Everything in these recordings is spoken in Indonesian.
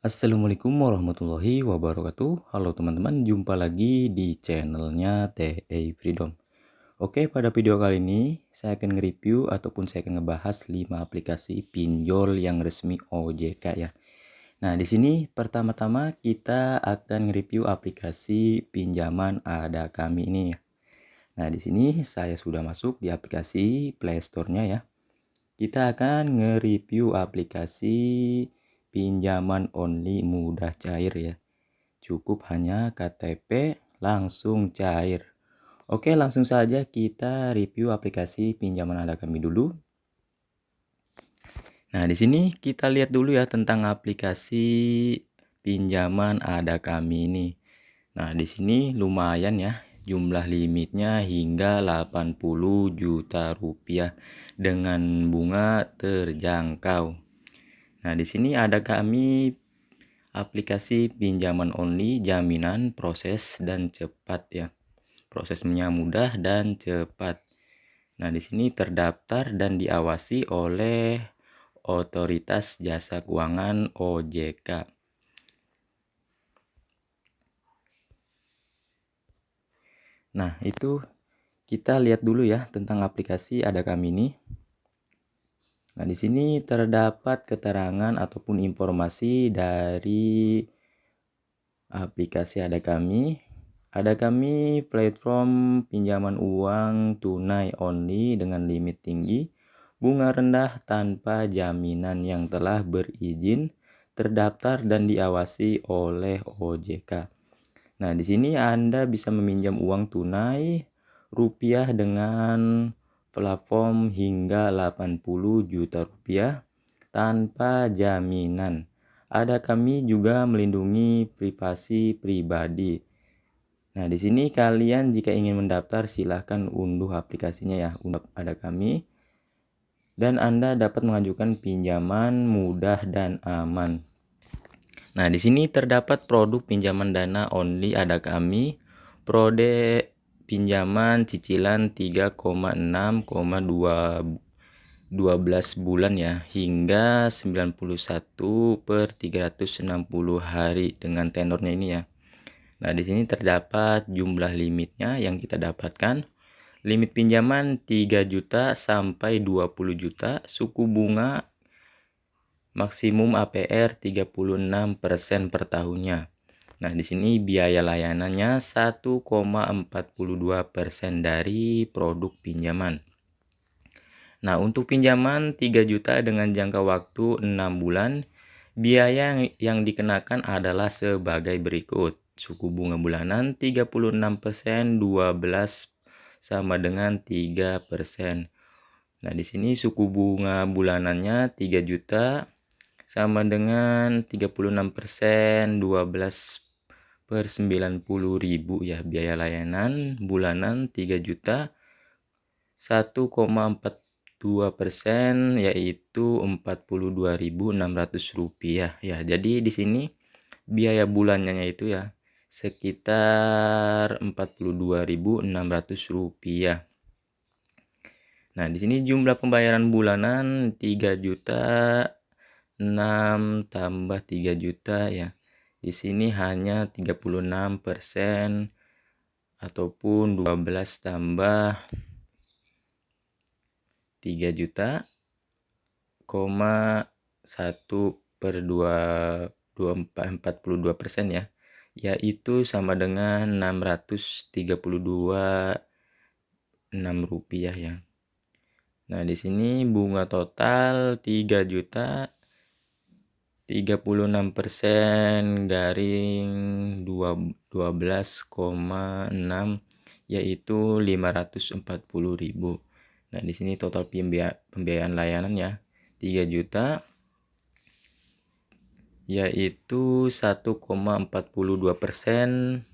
Assalamualaikum warahmatullahi wabarakatuh. Halo teman-teman, jumpa lagi di channelnya TA Freedom. Oke, pada video kali ini saya akan nge-review ataupun saya akan ngebahas 5 aplikasi pinjol yang resmi OJK ya. Nah, di sini pertama-tama kita akan nge-review aplikasi pinjaman Ada Kami ini ya. Nah, di sini saya sudah masuk di aplikasi Play Store-nya ya. Kita akan nge-review aplikasi pinjaman only mudah cair ya. Cukup hanya KTP langsung cair. Oke, langsung saja kita review aplikasi pinjaman Ada Kami dulu. Nah, di sini kita lihat dulu ya tentang aplikasi pinjaman Ada Kami ini. Nah, di sini lumayan ya. Jumlah limitnya hingga 80 juta rupiah dengan bunga terjangkau. Nah, di sini Ada Kami aplikasi pinjaman only, jaminan, proses dan cepat ya. Prosesnya mudah dan cepat. Nah, di sini terdaftar dan diawasi oleh Otoritas Jasa Keuangan OJK. Nah, itu kita lihat dulu ya tentang aplikasi Ada Kami ini. Nah, di sini terdapat keterangan ataupun informasi dari aplikasi Ada Kami. Ada Kami platform pinjaman uang tunai only dengan limit tinggi, bunga rendah tanpa jaminan yang telah berizin, terdaftar dan diawasi oleh OJK. Nah, di sini Anda bisa meminjam uang tunai rupiah dengan platform hingga 80 juta rupiah tanpa jaminan. Ada Kami juga melindungi privasi pribadi. Nah, di sini kalian jika ingin mendaftar silahkan unduh aplikasinya ya, unduh Ada Kami. Dan Anda dapat mengajukan pinjaman mudah dan aman. Nah, di sini terdapat produk pinjaman dana only Ada Kami, prode pinjaman cicilan 3,6,12 bulan ya, hingga 91/360 hari dengan tenornya ini ya. Nah, di sini terdapat jumlah limitnya yang kita dapatkan. Limit pinjaman 3 juta sampai 20 juta, suku bunga maksimum APR 36% per tahunnya. Nah, di sini biaya layanannya 1,42% dari produk pinjaman. Nah, untuk pinjaman 3 juta dengan jangka waktu 6 bulan, biaya yang dikenakan adalah sebagai berikut. Suku bunga bulanan 36%, 12 sama dengan 3%. Nah, di sini suku bunga bulanannya 3 juta sama dengan 36%, 12/90.000 ya. Biaya layanan bulanan 3 juta, 1,42% yaitu 42.600 rupiah ya. Jadi di sini biaya bulannya itu ya sekitar 42.600 rupiah. Nah, di sini jumlah pembayaran bulanan 3 juta 6 tambah 3 juta ya. Di sini hanya 36% ataupun 12 tambah 3 juta, 1/42% ya, yaitu sama dengan 632,6 rupiah ya. Nah, di sini bunga total 3 juta, 36% garing 12,6 yaitu 540.000. Nah, di sini total pembiayaan layanan ya 3 juta yaitu 1,42%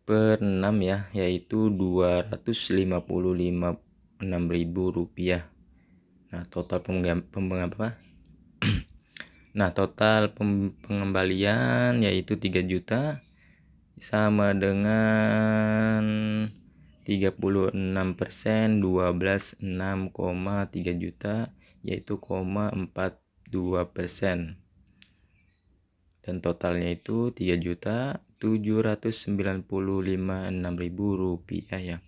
per 6 ya, yaitu 256.000 rupiah. Nah, total pengembalian yaitu 3 juta sama dengan 36%, 12,6,3 juta yaitu 0,42%. dan totalnya itu Rp3.795.600 ya.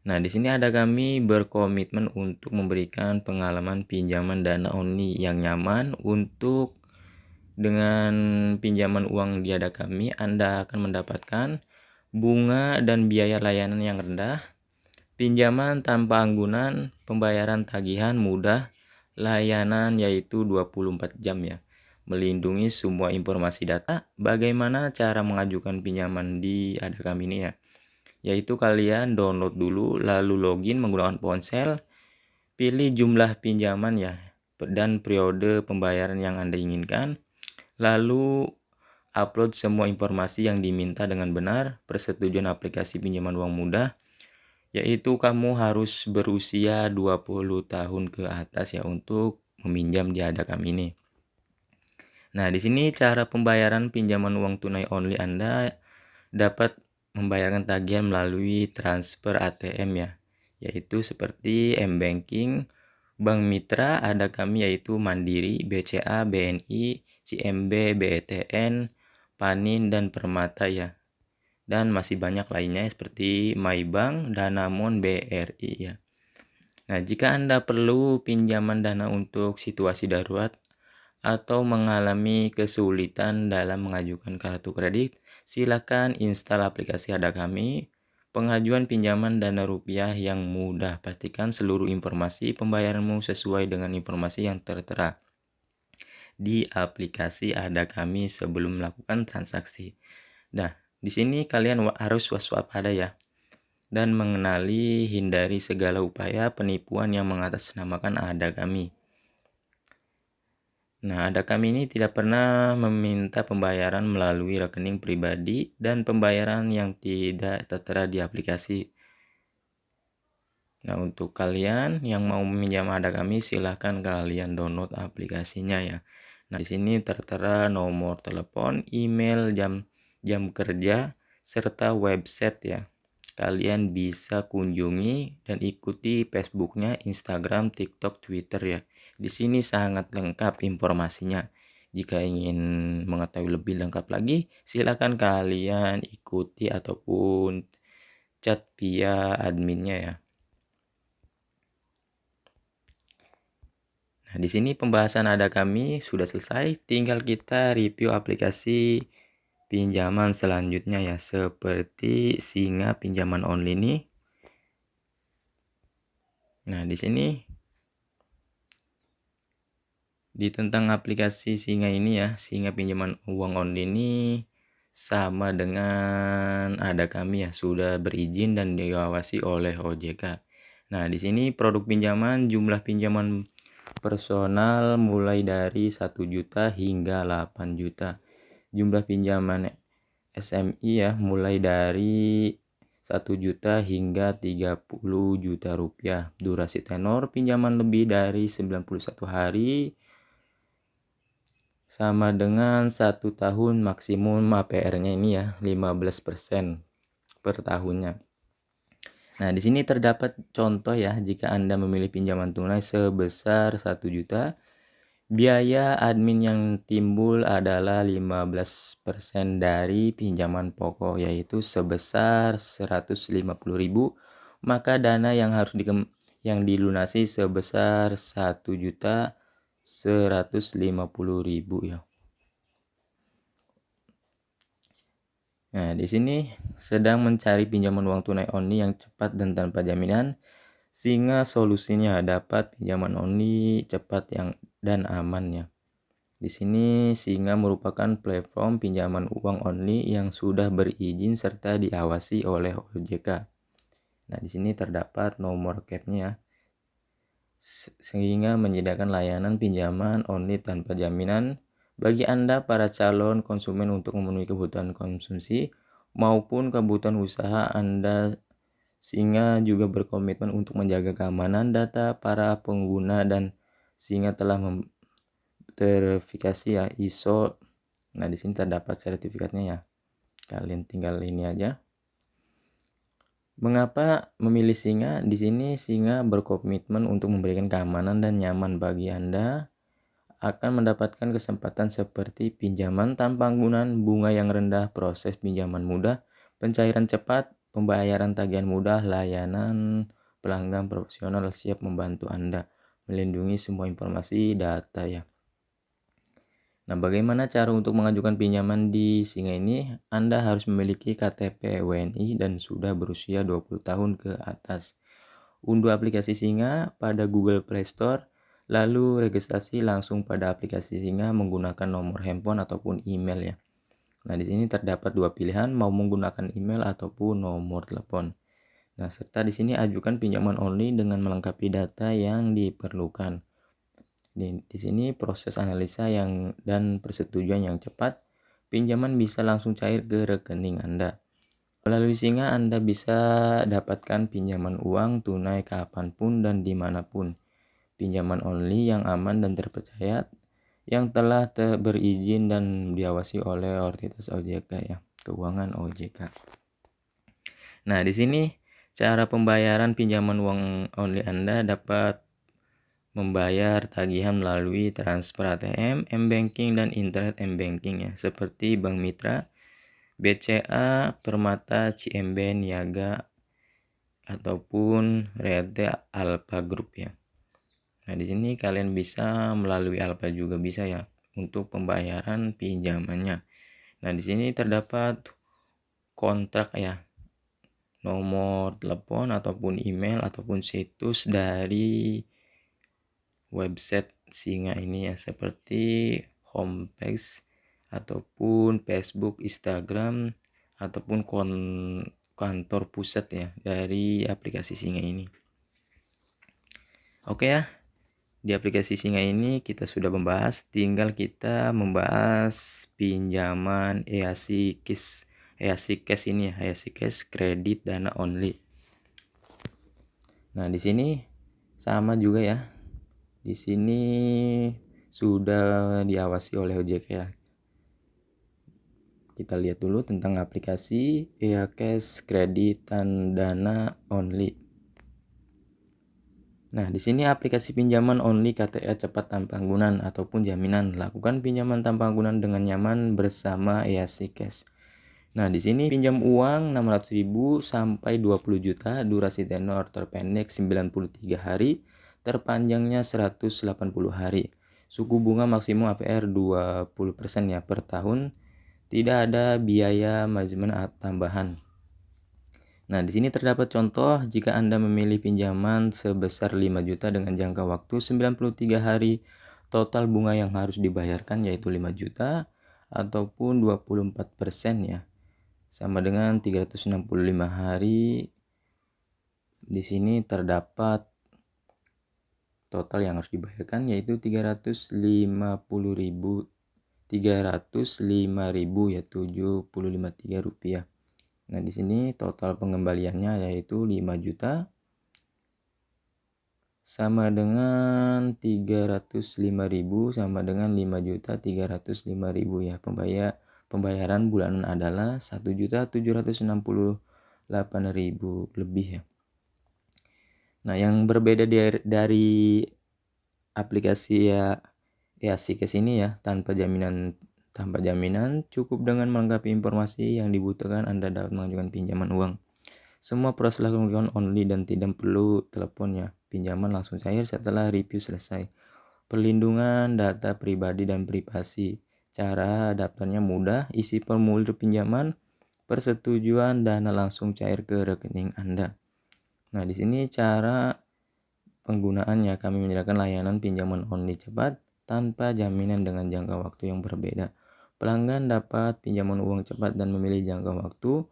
Nah, di sini ada kami berkomitmen untuk memberikan pengalaman pinjaman dana only yang nyaman. Untuk dengan pinjaman uang di Ada Kami, Anda akan mendapatkan bunga dan biaya layanan yang rendah, pinjaman tanpa anggunan, pembayaran tagihan mudah, layanan yaitu 24 jam ya, melindungi semua informasi data. Bagaimana cara mengajukan pinjaman di Ada Kami ini ya? Yaitu kalian download dulu, lalu login menggunakan ponsel, pilih jumlah pinjaman ya, dan periode pembayaran yang Anda inginkan, lalu upload semua informasi yang diminta dengan benar. Persetujuan aplikasi pinjaman uang mudah, yaitu kamu harus berusia 20 tahun ke atas ya untuk meminjam di Ada Kami ini. Nah, di sini cara pembayaran pinjaman uang tunai only Anda dapat membayarkan tagihan melalui transfer ATM ya, yaitu seperti M-Banking, Bank Mitra Ada Kami yaitu Mandiri, BCA, BNI, CIMB, BETN, Panin, dan Permata ya. Dan masih banyak lainnya seperti MyBank, Danamon, BRI ya. Nah, jika Anda perlu pinjaman dana untuk situasi darurat atau mengalami kesulitan dalam mengajukan kartu kredit, silakan install aplikasi Ada Kami. Pengajuan pinjaman dana rupiah yang mudah. Pastikan seluruh informasi pembayaranmu sesuai dengan informasi yang tertera di aplikasi Ada Kami sebelum melakukan transaksi. Nah, di sini kalian harus waspada ya, dan mengenali hindari segala upaya penipuan yang mengatasnamakan Ada Kami. Nah, Ada Kami ini tidak pernah meminta pembayaran melalui rekening pribadi dan pembayaran yang tidak tertera di aplikasi. Nah, untuk kalian yang mau meminjam Ada Kami, silahkan kalian download aplikasinya ya. Nah, di sini tertera nomor telepon, email, jam kerja, serta website ya. Kalian bisa kunjungi dan ikuti Facebooknya, Instagram, TikTok, Twitter ya. Di sini sangat lengkap informasinya. Jika ingin mengetahui lebih lengkap lagi, silakan kalian ikuti ataupun chat via adminnya ya. Nah, di sini pembahasan Ada Kami sudah selesai. Tinggal kita review aplikasi pinjaman selanjutnya ya, seperti Singa Pinjaman Only ini. Nah, di sini tentang aplikasi Singa ini ya, Singa Pinjaman Uang Only ini sama dengan Ada Kami ya, sudah berizin dan diawasi oleh OJK. Nah, di sini produk pinjaman, jumlah pinjaman personal mulai dari 1 juta hingga 8 juta. Jumlah pinjaman SMI ya, mulai dari 1 juta hingga 30 juta rupiah. Durasi tenor pinjaman lebih dari 91 hari sama dengan 1 tahun, maksimum APR-nya ini ya 15% per tahunnya. Nah, di sini terdapat contoh ya, jika Anda memilih pinjaman tunai sebesar 1 juta, biaya admin yang timbul adalah 15% dari pinjaman pokok, yaitu sebesar 150.000. Maka dana yang harus dilunasi sebesar 1.150.000 ya. Nah, di sini sedang mencari pinjaman uang tunai only yang cepat dan tanpa jaminan, sehingga solusinya dapat pinjaman only cepat dan aman ya. Di sini Singa merupakan platform pinjaman uang only yang sudah berizin serta diawasi oleh OJK. Nah, di sini terdapat nomor CAP-nya ya, sehingga menyediakan layanan pinjaman only tanpa jaminan bagi Anda para calon konsumen untuk memenuhi kebutuhan konsumsi maupun kebutuhan usaha Anda. Singa juga berkomitmen untuk menjaga keamanan data para pengguna dan Singa telah verifikasi ya ISO. Nah, di sini terdapat sertifikatnya ya. Kalian tinggal ini aja. Mengapa memilih Singa? Di sini Singa berkomitmen untuk memberikan keamanan dan nyaman bagi Anda akan mendapatkan kesempatan seperti pinjaman tanpa tanggungan, bunga yang rendah, proses pinjaman mudah, pencairan cepat, pembayaran tagihan mudah, layanan pelanggan profesional siap membantu Anda, melindungi semua informasi data ya. Nah, bagaimana cara untuk mengajukan pinjaman di Singa ini? Anda harus memiliki KTP WNI dan sudah berusia 20 tahun ke atas. Unduh aplikasi Singa pada Google Play Store, lalu registrasi langsung pada aplikasi Singa menggunakan nomor handphone ataupun email ya. Nah, di sini terdapat dua pilihan, mau menggunakan email ataupun nomor telepon. Nah, serta di sini ajukan pinjaman only dengan melengkapi data yang diperlukan. Di sini proses analisa dan persetujuan yang cepat, pinjaman bisa langsung cair ke rekening Anda. Melalui Singa Anda bisa dapatkan pinjaman uang tunai kapanpun dan dimanapun. Pinjaman only yang aman dan terpercaya, yang telah berizin dan diawasi oleh otoritas OJK ya, keuangan OJK. Nah, di sini cara pembayaran pinjaman uang only Anda dapat membayar tagihan melalui transfer ATM, M-Banking, dan internet M-Banking ya, seperti Bank Mitra, BCA, Permata, CIMB, Niaga, ataupun Rete Alpha Group ya. Nah, di sini kalian bisa melalui Alpha juga bisa ya untuk pembayaran pinjamannya. Nah, di sini terdapat kontrak ya, nomor telepon ataupun email ataupun situs dari website Singa ini ya, seperti homepage ataupun Facebook, Instagram, ataupun kantor pusat ya dari aplikasi Singa ini. Oke ya, di aplikasi Singa ini kita sudah membahas, tinggal kita membahas pinjaman EASI Cash ini ya, EASI Cash kredit dana only. Nah, di sini sama juga ya. Di sini sudah diawasi oleh OJK ya. Kita lihat dulu tentang aplikasi EACash kredit dan dana only. Nah, di sini aplikasi pinjaman only KTA cepat tanpa tanggungan ataupun jaminan. Lakukan pinjaman tanpa tanggungan dengan nyaman bersama EASI Cash. Nah, di sini pinjam uang 600.000 sampai 20 juta, durasi tenor terpendek 93 hari, terpanjangnya 180 hari. Suku bunga maksimum APR 20% ya per tahun. Tidak ada biaya manajemen tambahan. Nah, di sini terdapat contoh jika Anda memilih pinjaman sebesar 5 juta dengan jangka waktu 93 hari, total bunga yang harus dibayarkan yaitu 5 juta ataupun 24% ya. Sama dengan 365 hari. Di sini terdapat total yang harus dibayarkan yaitu 305.000 ya, 75.3 rupiah. Nah, di sini total pengembaliannya yaitu 5 juta sama dengan 305.000 sama dengan 5.305.000 ya. Pembayaran bulanan adalah 1.768.000 lebih ya. Nah, yang berbeda dari aplikasi ya EASI Cash ini ya, tanpa jaminan, cukup dengan melengkapi informasi yang dibutuhkan Anda dapat mengajukan pinjaman uang. Semua proses dilakukan only dan tidak perlu telepon ya. Pinjaman langsung cair setelah review selesai. Perlindungan data pribadi dan privasi. Cara daftarnya mudah, isi formulir pinjaman, persetujuan dana langsung cair ke rekening Anda. Nah, di sini cara penggunaannya, kami menyediakan layanan pinjaman only cepat tanpa jaminan dengan jangka waktu yang berbeda. Pelanggan dapat pinjaman uang cepat dan memilih jangka waktu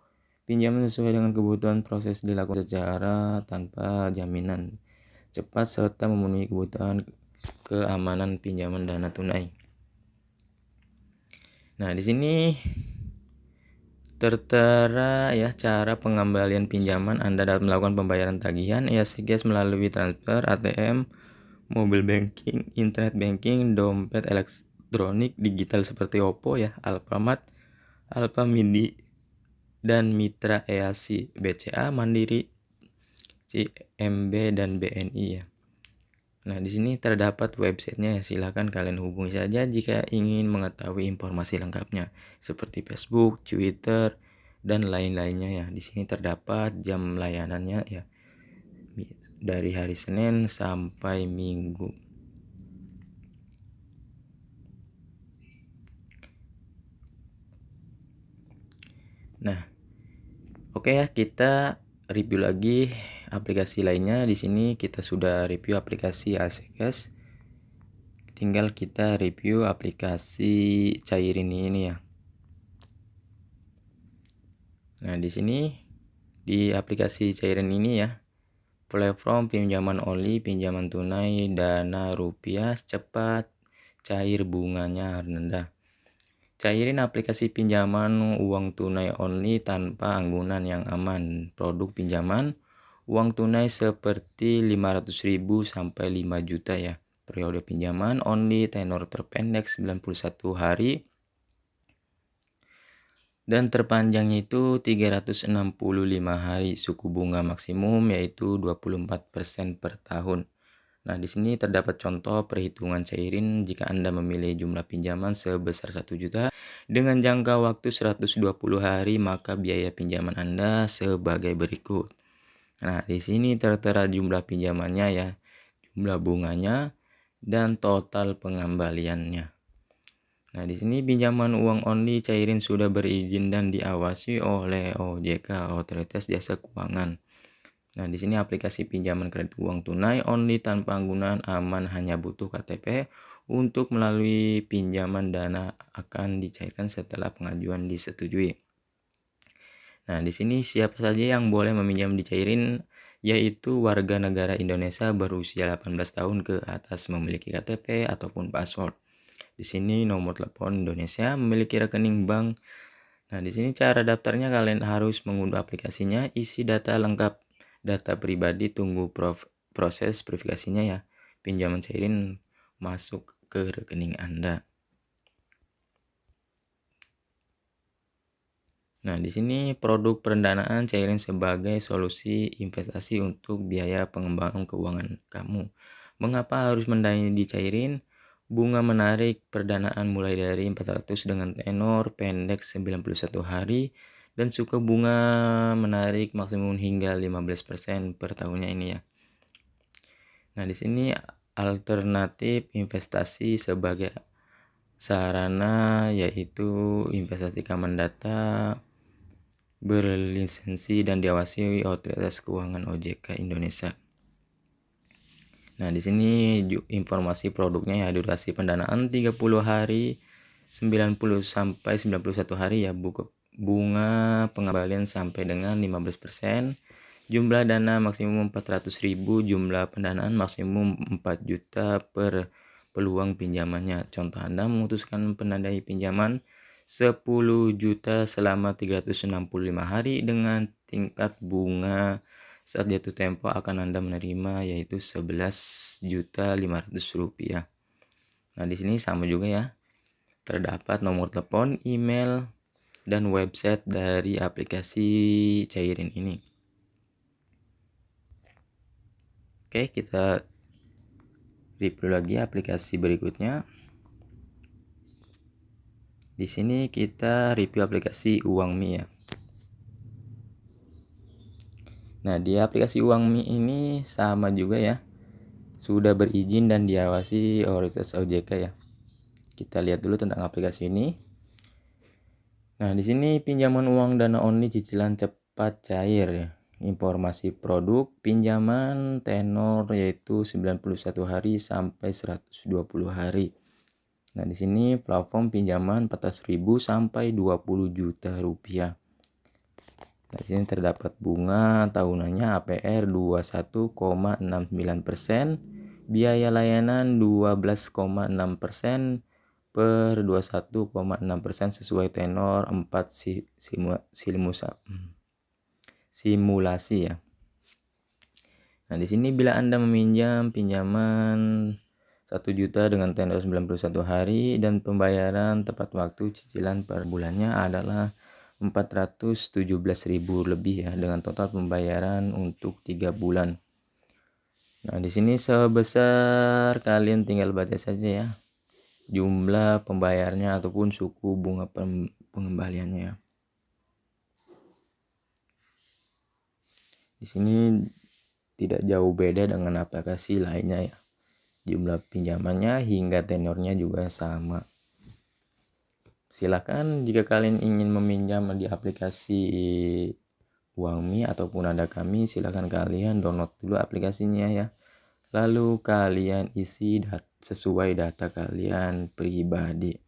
pinjaman sesuai dengan kebutuhan. Proses dilakukan secara tanpa jaminan, cepat serta memenuhi kebutuhan keamanan pinjaman dana tunai. Nah, di sini tertera ya cara pengembalian pinjaman. Anda dapat melakukan pembayaran tagihan EASI Cash melalui transfer ATM, mobile banking, internet banking, dompet elektronik digital seperti Oppo ya, Alfamart, Alfamidi, dan mitra EASI, BCA, Mandiri, CIMB, dan BNI ya. Nah, di sini terdapat websitenya, silakan kalian hubungi saja jika ingin mengetahui informasi lengkapnya seperti Facebook, Twitter, dan lain-lainnya ya. Di sini terdapat jam layanannya ya, dari hari Senin sampai Minggu. Nah, oke ya, kita review lagi aplikasi lainnya. Di sini kita sudah review aplikasi ACS. Tinggal kita review aplikasi Cairin ini ya. Nah, di sini di aplikasi Cairin ini ya, platform pinjaman oli, pinjaman tunai, dana rupiah cepat, cair, bunganya rendah. Cairin aplikasi pinjaman uang tunai only tanpa anggunan yang aman. Produk pinjaman uang tunai seperti 500.000 sampai 5 juta ya. Periode pinjaman only, tenor terpendek 91 hari. Dan terpanjangnya itu 365 hari, suku bunga maksimum yaitu 24% per tahun. Nah, di sini terdapat contoh perhitungan Cairin jika Anda memilih jumlah pinjaman sebesar 1 juta dengan jangka waktu 120 hari, maka biaya pinjaman Anda sebagai berikut. Nah, di sini tertera jumlah pinjamannya ya, jumlah bunganya, dan total pengembaliannya. Nah, di sini pinjaman uang only Cairin sudah berizin dan diawasi oleh OJK, Otoritas Jasa Keuangan. Nah, di sini aplikasi pinjaman kredit uang tunai only tanpa anggunan, aman, hanya butuh KTP untuk melalui pinjaman, dana akan dicairkan setelah pengajuan disetujui. Nah, di sini siapa saja yang boleh meminjam di Cairin, yaitu warga negara Indonesia berusia 18 tahun ke atas, memiliki KTP ataupun paspor. Di sini nomor telepon Indonesia, memiliki rekening bank. Nah, di sini cara daftarnya, kalian harus mengunduh aplikasinya, isi data lengkap, data pribadi, tunggu proses verifikasinya ya. Pinjaman Cairin masuk ke rekening Anda. Nah, di sini produk pendanaan Cairin sebagai solusi investasi untuk biaya pengembangan keuangan kamu. Mengapa harus mendanai di Cairin? Bunga menarik perdanaan mulai dari 400 dengan tenor pendek 91 hari dan suku bunga menarik maksimum hingga 15% per tahunnya ini ya. Nah, di sini alternatif investasi sebagai sarana yaitu investasi keamanan data, berlisensi dan diawasi Otoritas Keuangan OJK Indonesia. Nah, di sini informasi produknya ya, durasi pendanaan 30 hari, 90 sampai 91 hari ya, bunga pengembalian sampai dengan 15%, jumlah dana maksimum 400.000, jumlah pendanaan maksimum 4 juta per peluang pinjamannya. Contoh, Anda memutuskan penandai pinjaman 10 juta selama 365 hari dengan tingkat bunga saat jatuh tempo akan Anda menerima yaitu 11.500.000 rupiah. Nah, di sini sama juga ya. Terdapat nomor telepon, email, dan website dari aplikasi Cairin ini. Oke, kita review lagi aplikasi berikutnya. Di sini kita review aplikasi Uangmi ya. Nah, di aplikasi Uangmi ini sama juga ya. Sudah berizin dan diawasi otoritas OJK ya. Kita lihat dulu tentang aplikasi ini. Nah, di sini pinjaman uang dana only, cicilan cepat, cair ya. Informasi produk pinjaman tenor yaitu 91 hari sampai 120 hari. Nah, di sini platform pinjaman 14.000 sampai 20 juta rupiah. Nah, di sini terdapat bunga tahunannya APR 21,69%, biaya layanan 12,6% per 21,6% sesuai tenor 4 simulasi ya. Nah, di sini bila Anda meminjam pinjaman 1 juta dengan tenor 91 hari dan pembayaran tepat waktu, cicilan per bulannya adalah 417.000 lebih ya, dengan total pembayaran untuk 3 bulan. Nah, di sini sebesar kalian tinggal baca saja ya jumlah pembayarnya ataupun suku bunga pengembaliannya ya. Di sini tidak jauh beda dengan aplikasi lainnya ya. Jumlah pinjamannya hingga tenornya juga sama. Silakan jika kalian ingin meminjam di aplikasi Uangmi ataupun Ada Kami, silakan kalian download dulu aplikasinya ya. Lalu kalian isi sesuai data kalian pribadi.